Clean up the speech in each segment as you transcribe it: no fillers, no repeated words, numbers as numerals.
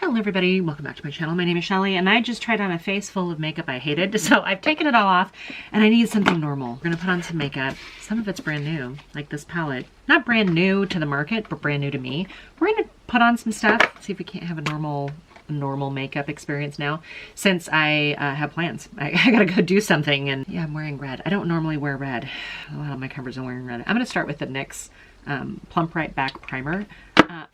Hello everybody, welcome back to my channel. My name is Shelly and I just tried on a face full of makeup I hated, so I've taken it all off and I need something normal. We're gonna put on some makeup. Some of it's brand new, like this palette. Not brand new to the market, but brand new to me. We're gonna put on some stuff, see if we can't have a normal makeup experience now, since I have plans. I gotta go do something, and yeah, I'm wearing red. I don't normally wear red. A lot of my covers are wearing red. I'm gonna start with the NYX Plump Right Back Primer.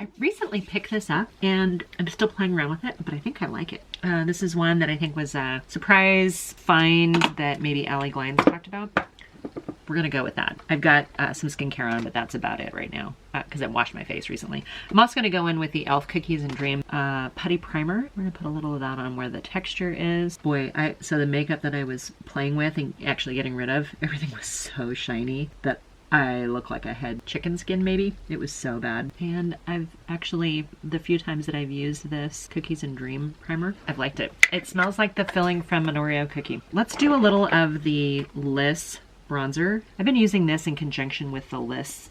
I recently picked this up and I'm still playing around with it, but I think I like it. This is one that I think was a surprise find that maybe Allie Glines talked about. We're gonna go with that. I've got some skincare on, but that's about it right now because I washed my face recently. I'm also gonna go in with the e.l.f. Cookies and Dream Putty Primer. We're gonna put a little of that on where the texture is. Boy, so the makeup that I was playing with and actually getting rid of, everything was so shiny that I look like I had chicken skin maybe. It was so bad. And I've actually, the few times that I've used this Cookies and Dream primer, I've liked it. It smells like the filling from an Oreo cookie. Let's do a little of the Liss bronzer. I've been using this in conjunction with the Liss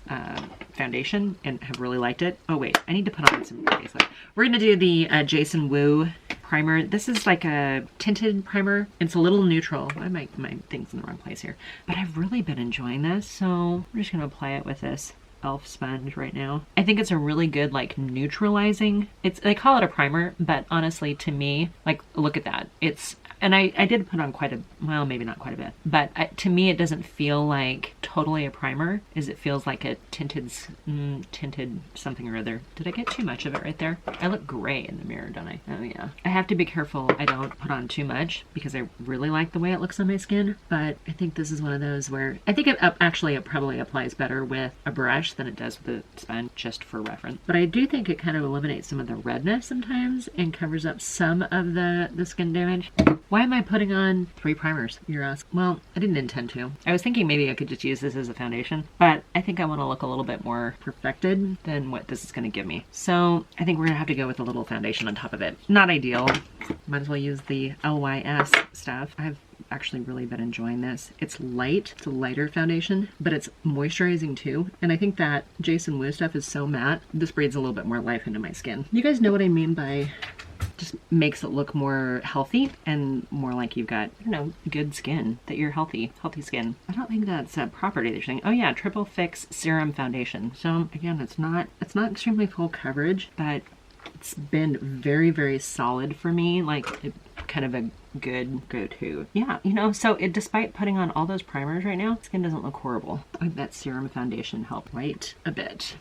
foundation and have really liked it. Oh wait, I need to put on some face. We're gonna do the Jason Wu primer. This is like a tinted primer. It's a little neutral. I might my things in the wrong place here, but I've really been enjoying this, so I'm just gonna apply it with this e.l.f. sponge right now. I think it's a really good like neutralizing. They call it a primer, but honestly to me, like look at that. And I did put on quite a, well, maybe not quite a bit, but to me it doesn't feel like totally a primer, as it feels like a tinted something or other. Did I get too much of it right there? I look gray in the mirror, don't I? Oh yeah. I have to be careful I don't put on too much because I really like the way it looks on my skin, but I think this is one of those where I think it probably applies better with a brush than it does with a sponge, just for reference. But I do think it kind of eliminates some of the redness sometimes and covers up some of the skin damage. Why am I putting on 3 primers, you're asking? Well, I didn't intend to. I was thinking maybe I could just use this as a foundation, but I think I want to look a little bit more perfected than what this is going to give me. So I think we're going to have to go with a little foundation on top of it. Not ideal. Might as well use the LYS stuff. I've actually really been enjoying this. It's light, it's a lighter foundation, but it's moisturizing too. And I think that Jason Wu stuff is so matte, this breathes a little bit more life into my skin. You guys know what I mean by just makes it look more healthy and more like you've got, I don't know, good skin, that you're healthy skin. I don't think that's a property they're saying. Oh yeah, Triple Fix Serum Foundation. So again, it's not extremely full coverage, but it's been very, very solid for me, like kind of a good go-to. Yeah, you know, so despite putting on all those primers right now, skin doesn't look horrible. I think that serum foundation helped quite a bit.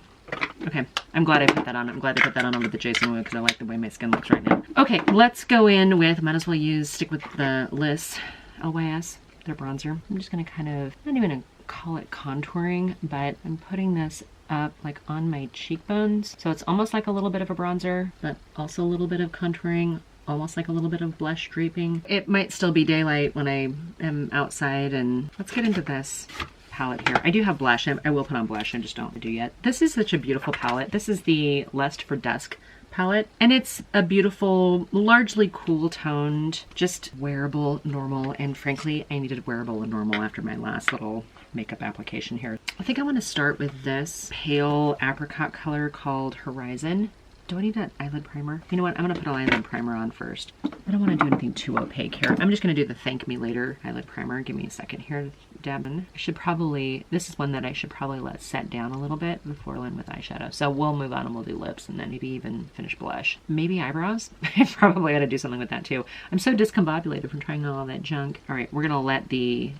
Okay, I'm glad I put that on. I'm glad I put that on with the Jason Wu because I like the way my skin looks right now. Okay, let's go in with, might as well stick with the Liss LYS, their bronzer. I'm just gonna kind of, not even gonna call it contouring, but I'm putting this up like on my cheekbones. So it's almost like a little bit of a bronzer, but also a little bit of contouring, almost like a little bit of blush draping. It might still be daylight when I am outside, and let's get into this palette here. I do have blush. I will put on blush. I just don't do yet. This is such a beautiful palette. This is the Lust for Dusk palette, and it's a beautiful, largely cool toned, just wearable, normal, and frankly, I needed wearable and normal after my last little makeup application here. I think I want to start with this pale apricot color called Horizon. Do I need an eyelid primer? You know what? I'm going to put an eyelid primer on first. I don't want to do anything too opaque here. I'm just going to do the Thank Me Later eyelid primer. Give me a second here, Deb. I should probably, this is one that I should probably let set down a little bit before I in with eyeshadow. So we'll move on and we'll do lips and then maybe even finish blush. Maybe eyebrows? I probably got to do something with that too. I'm so discombobulated from trying all that junk. All right, we're going to let the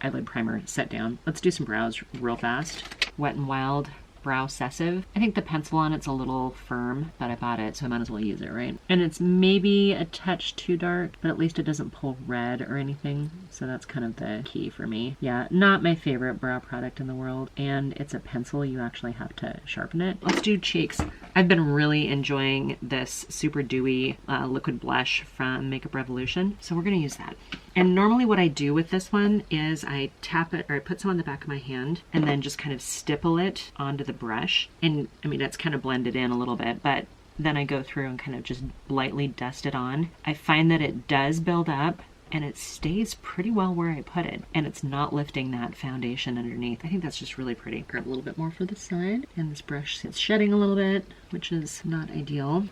eyelid primer set down. Let's do some brows real fast. Wet n Wild Brow Sessive. I think the pencil on it's a little firm, but I bought it, so I might as well use it, right? And it's maybe a touch too dark, but at least it doesn't pull red or anything, so that's kind of the key for me. Yeah, not my favorite brow product in the world, and it's a pencil. You actually have to sharpen it. Let's do cheeks. I've been really enjoying this super dewy liquid blush from Makeup Revolution, so we're gonna use that. And normally what I do with this one is I tap it, or I put some on the back of my hand and then just kind of stipple it onto the brush. And I mean, it's kind of blended in a little bit, but then I go through and kind of just lightly dust it on. I find that it does build up and it stays pretty well where I put it, and it's not lifting that foundation underneath. I think that's just really pretty. Grab a little bit more for the side, and this brush is shedding a little bit, which is not ideal.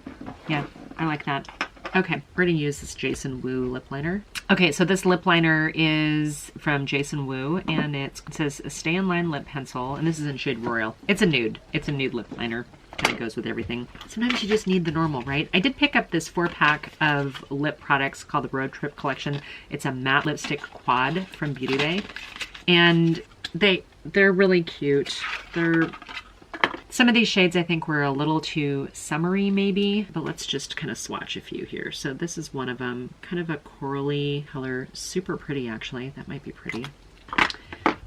Yeah, I like that. Okay, we're gonna use this Jason Wu lip liner. Okay, so this lip liner is from Jason Wu, and it says Stay in Line Lip Pencil, and this is in shade Royal. It's a nude. It's a nude lip liner. Kind of goes with everything. Sometimes you just need the normal, right? I did pick up this 4-pack of lip products called the Road Trip Collection. It's a matte lipstick quad from Beauty Bay, and they're really cute. Some of these shades I think were a little too summery maybe, but let's just kind of swatch a few here. So this is one of them, kind of a corally color, super pretty actually. That might be pretty.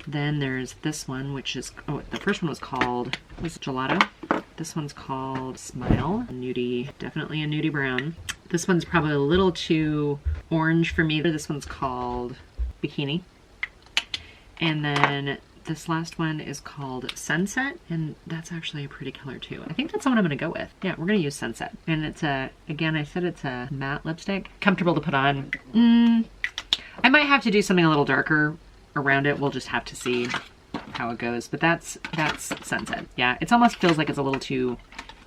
Then there's this one, which is, oh, the first one was called, was it Gelato? This one's called Smile, nudie, definitely a nudie brown. This one's probably a little too orange for me. This one's called Bikini. And then this last one is called Sunset, and that's actually a pretty color too. I think that's the one I'm gonna go with. Yeah, we're gonna use Sunset. And it's a, again, I said it's a matte lipstick. Comfortable to put on. I might have to do something a little darker around it. We'll just have to see how it goes, but that's Sunset. Yeah, it almost feels like it's a little too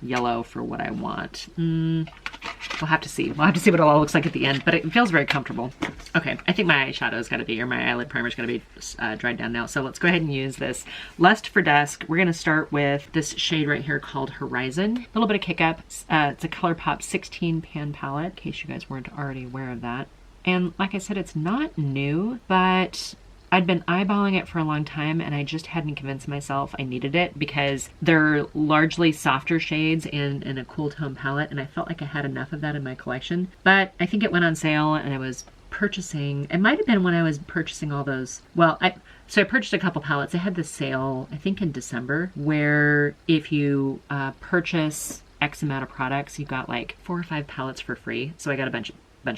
yellow for what I want. We'll have to see. We'll have to see what it all looks like at the end, but it feels very comfortable. Okay, I think my eyeshadow's gotta be, or my eyelid primer's gotta be dried down now. So let's go ahead and use this Lust for Dusk. We're gonna start with this shade right here called Horizon. A little bit of kick up. It's a Colourpop 16 pan palette, in case you guys weren't already aware of that. And like I said, it's not new, but I'd been eyeballing it for a long time and I just hadn't convinced myself I needed it because they're largely softer shades in a cool tone palette, and I felt like I had enough of that in my collection. But I think it went on sale and I was purchasing, it might have been when I was purchasing all those, well, so I purchased a couple palettes. I had this sale, I think in December, where if you purchase X amount of products, you got like 4 or 5 palettes for free. So I got a bunch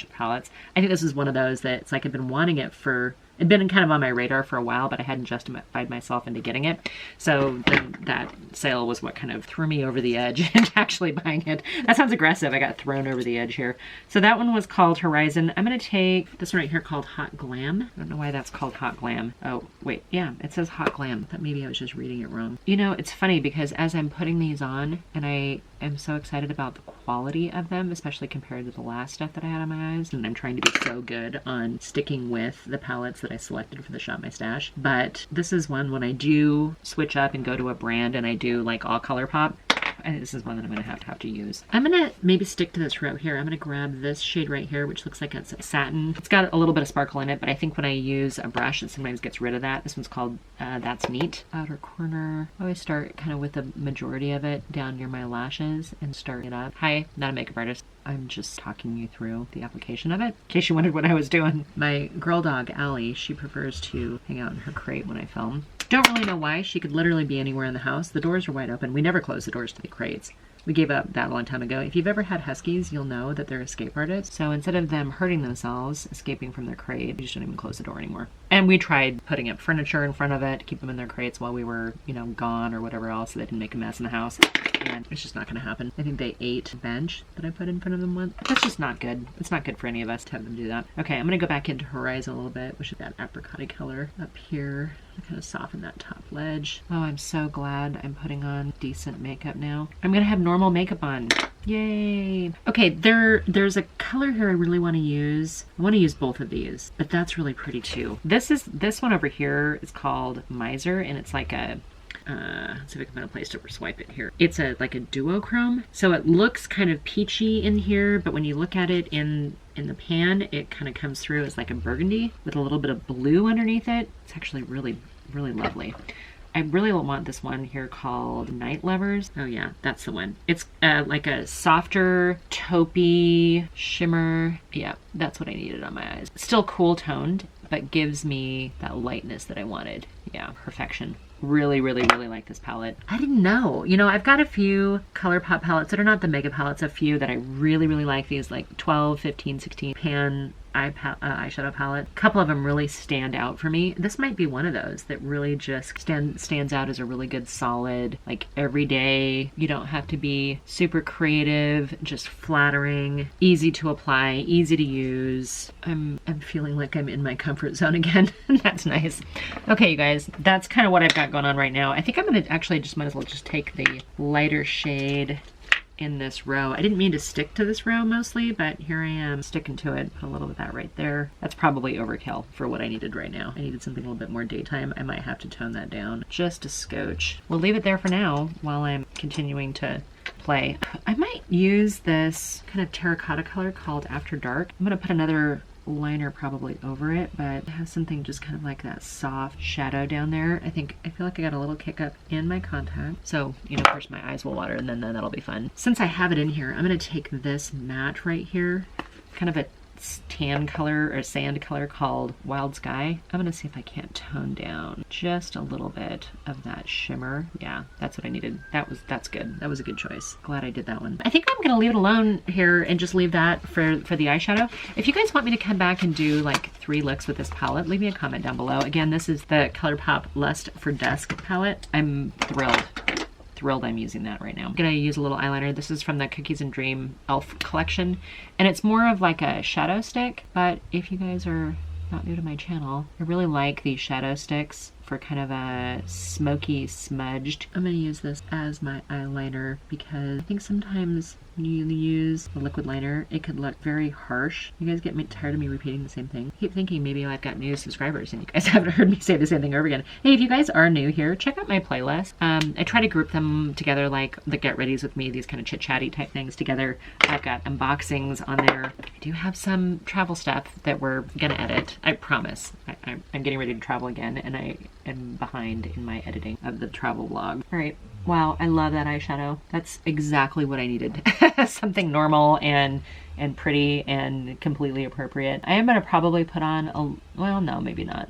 of palettes. I think this is one of those that it's like I've been wanting it for, it'd been kind of on my radar for a while, but I hadn't justified myself into getting it. So that sale was what kind of threw me over the edge into actually buying it. That sounds aggressive. I got thrown over the edge here. So that one was called Horizon. I'm going to take this one right here called Hot Glam. I don't know why that's called Hot Glam. Oh, wait. Yeah, it says Hot Glam. I thought maybe I was just reading it wrong. You know, it's funny because as I'm putting these on, and I am so excited about the quality of them, especially compared to the last stuff that I had on my eyes, and I'm trying to be so good on sticking with the palettes that I selected for the Shop My Stash. But this is one when I do switch up and go to a brand and I do like all Colourpop, and this is one that I'm going to have to use. I'm going to maybe stick to this route here. I'm going to grab this shade right here, which looks like it's satin. It's got a little bit of sparkle in it, but I think when I use a brush, it sometimes gets rid of that. This one's called That's Neat. Outer corner. I always start kind of with the majority of it down near my lashes and start it up. Hi, not a makeup artist. I'm just talking you through the application of it, in case you wondered what I was doing. My girl dog, Allie, she prefers to hang out in her crate when I film. Don't really know why. She could literally be anywhere in the house. The doors are wide open. We never close the doors to the crates. We gave up that a long time ago. If you've ever had huskies, you'll know that they're escape artists. So instead of them hurting themselves, escaping from their crate, we just don't even close the door anymore. And we tried putting up furniture in front of it to keep them in their crates while we were, you know, gone or whatever else, so they didn't make a mess in the house. And it's just not going to happen. I think they ate a bench that I put in front of them once. That's just not good. It's not good for any of us to have them do that. Okay, I'm going to go back into Horizon a little bit, which is that apricot color up here. I kind of soften that top ledge. Oh, I'm so glad I'm putting on decent makeup now. I'm going to have normal makeup on. Yay. Okay, there's a color here I really want to use. I want to use both of these, but that's really pretty too. This one over here is called Miser, and it's like a let's see if I can find a place to swipe it here. It's like a duochrome, so it looks kind of peachy in here, but when you look at it in the pan, it kind of comes through as like a burgundy with a little bit of blue underneath it. It's actually really, really lovely. I really want this one here called Night Lovers. Oh yeah, that's the one. It's like a softer taupey shimmer. Yeah, that's what I needed on my eyes. Still cool toned, but gives me that lightness that I wanted. Yeah, perfection. Really, really, really like this palette. I didn't know. You know, I've got a few Colourpop palettes that are not the mega palettes, a few that I really, really like. These like 12, 15, 16 pan eyeshadow palette. A couple of them really stand out for me. This might be one of those that really just stands out as a really good solid, like everyday. You don't have to be super creative, just flattering, easy to apply, easy to use. I'm feeling like I'm in my comfort zone again. That's nice. Okay, you guys, that's kind of what I've got going on right now. I think I'm gonna actually might as well just take the lighter shade in this row. I didn't mean to stick to this row mostly, but here I am sticking to it. Put a little bit of that right there. That's probably overkill for what I needed right now. I needed something a little bit more daytime. I might have to tone that down just a scotch. We'll leave it there for now while I'm continuing to play. I might use this kind of terracotta color called After Dark. I'm gonna put another liner probably over it, but have something just kind of like that soft shadow down there. I feel like I got a little kick up in my contact. So, you know, of course my eyes will water and then that'll be fun. Since I have it in here, I'm gonna take this matte right here, kind of a tan color or sand color called Wild Sky. I'm gonna see if I can't tone down just a little bit of that shimmer. Yeah, that's what I needed. That's good. That was a good choice. Glad I did that one. I think I'm gonna leave it alone here and just leave that for the eyeshadow. If you guys want me to come back and do like 3 looks with this palette, leave me a comment down below. Again, this is the Colourpop Lust After Dark palette. I'm thrilled I'm using that right now. I'm gonna use a little eyeliner. This is from the Cookies and Dream Elf collection, and it's more of like a shadow stick, but if you guys are not new to my channel, I really like these shadow sticks for kind of a smoky smudged. I'm gonna use this as my eyeliner because I think sometimes when you use a liquid liner, it could look very harsh. You guys get tired of me repeating the same thing. I keep thinking maybe I've got new subscribers and you guys haven't heard me say the same thing over again. Hey, if you guys are new here, check out my playlist. I try to group them together like the get readies with me, these kind of chit-chatty type things together. I've got unboxings on there. I do have some travel stuff that we're gonna edit. I promise. I'm getting ready to travel again and I am behind in my editing of the travel vlog. All right. Wow, I love that eyeshadow. That's exactly what I needed. Something normal and pretty and completely appropriate. I am gonna probably put on well, no, maybe not.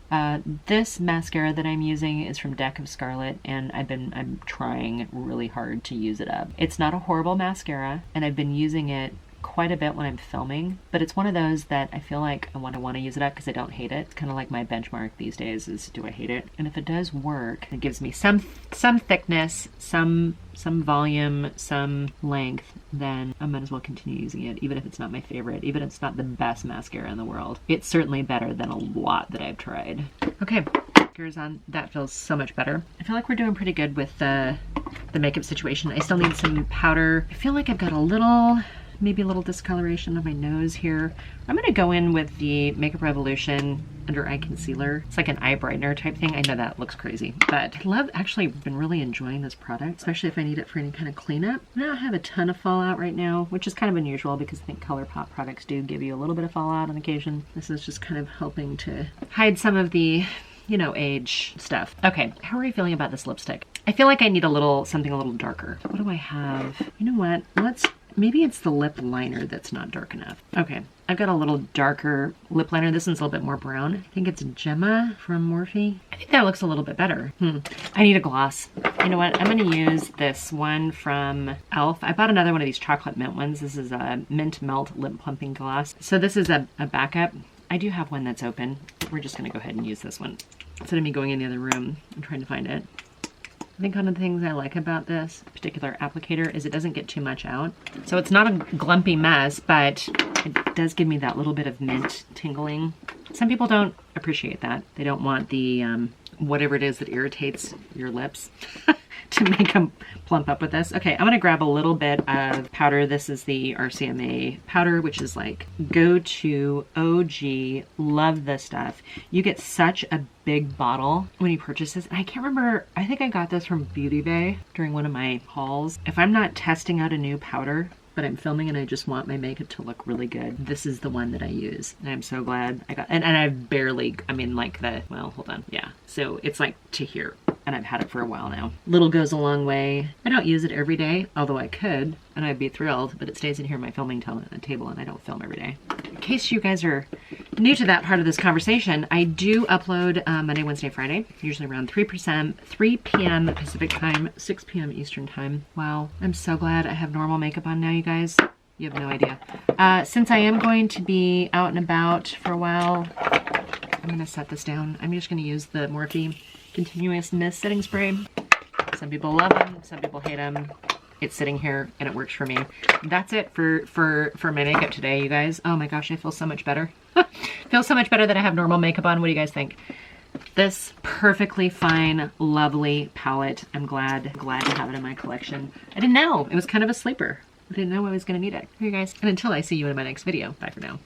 This mascara that I'm using is from Deck of Scarlet, and I'm trying really hard to use it up. It's not a horrible mascara, and I've been using it quite a bit when I'm filming, but it's one of those that I feel like I want to use it up because I don't hate it. It's kind of like my benchmark these days is, do I hate it? And if it does work, it gives me some thickness, some volume, some length, then I might as well continue using it, even if it's not my favorite, even if it's not the best mascara in the world. It's certainly better than a lot that I've tried. Okay, mascara's on. That feels so much better. I feel like we're doing pretty good with the makeup situation. I still need some powder. I feel like I've got maybe a little discoloration on my nose here. I'm gonna go in with the Makeup Revolution Under Eye Concealer. It's like an eye brightener type thing. I know that looks crazy, but actually been really enjoying this product, especially if I need it for any kind of cleanup. I don't have a ton of fallout right now, which is kind of unusual because I think Colourpop products do give you a little bit of fallout on occasion. This is just kind of helping to hide some of the, you know, age stuff. Okay, how are you feeling about this lipstick? I feel like I need something a little darker. What do I have? You know what? Maybe it's the lip liner that's not dark enough. Okay, I've got a little darker lip liner. This one's a little bit more brown. I think it's Gemma from Morphe. I think that looks a little bit better. I need a gloss. You know what? I'm gonna use this one from e.l.f. I bought another one of these chocolate mint ones. This is a Mint Melt Lip Plumping Gloss. So this is a backup. I do have one that's open. We're just gonna go ahead and use this one. Instead of me going in the other room and trying to find it. I think one of the things I like about this particular applicator is it doesn't get too much out. So it's not a glumpy mess, but it does give me that little bit of mint tingling. Some people don't appreciate that. They don't want the whatever it is that irritates your lips to make them plump up with this. Okay, I'm gonna grab a little bit of powder. This is the Rcma Powder, which is like go-to OG, love this stuff. You get such a big bottle when you purchase this. And I can't remember, I think I got this from Beauty Bay during one of my hauls. If I'm not testing out a new powder, but I'm filming and I just want my makeup to look really good, this is the one that I use. And I'm so glad I got, and I've barely, I mean like well, hold on. Yeah, so it's like to here. And I've had it for a while now. Little goes a long way. I don't use it every day, although I could, and I'd be thrilled, but it stays in here on my filming table and I don't film every day. In case you guys are new to that part of this conversation, I do upload Monday, Wednesday, Friday, usually around 3 p.m. Pacific time, 6 p.m. Eastern time. Wow, I'm so glad I have normal makeup on now, you guys. You have no idea. Since I am going to be out and about for a while, I'm gonna set this down. I'm just gonna use the Morphe Continuous Mist Setting Spray. Some people love them, some people hate them. It's sitting here and it works for me. That's it for my makeup today, you guys. Oh my gosh, I feel so much better. Feel so much better that I have normal makeup on. What do you guys think? This perfectly fine, lovely palette. I'm glad to have it in my collection. I didn't know. It was kind of a sleeper. didn't know I was gonna need it. Here, guys. And until I see you in my next video. Bye for now.